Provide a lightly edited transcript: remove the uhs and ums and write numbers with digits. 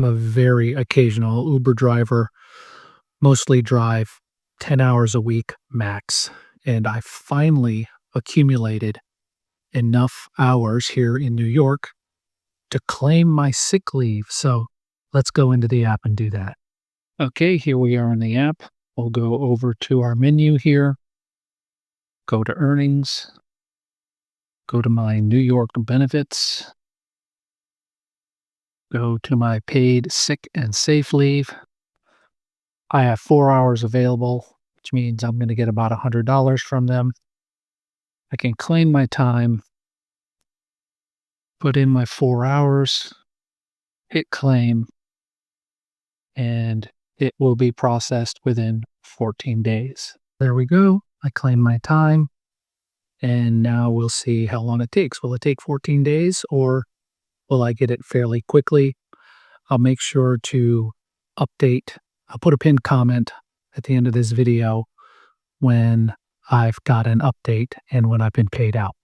I'm a very occasional Uber driver, mostly drive 10 hours a week max. And I finally accumulated enough hours here in New York to claim my sick leave. So let's go into the app and do that. Okay, here we are in the app. We'll go over to our menu here, go to earnings, go to my New York benefits, go to my paid sick and safe leave. I have 4 hours available, which means I'm gonna get about $100 from them. I can claim my time, put in my 4 hours, hit claim, and it will be processed within 14 days. There we go. I claim my time, and now we'll see how long it takes. Will it take 14 days, or will I get it fairly quickly? I'll make sure to update. I'll put a pinned comment at the end of this video when I've got an update and when I've been paid out.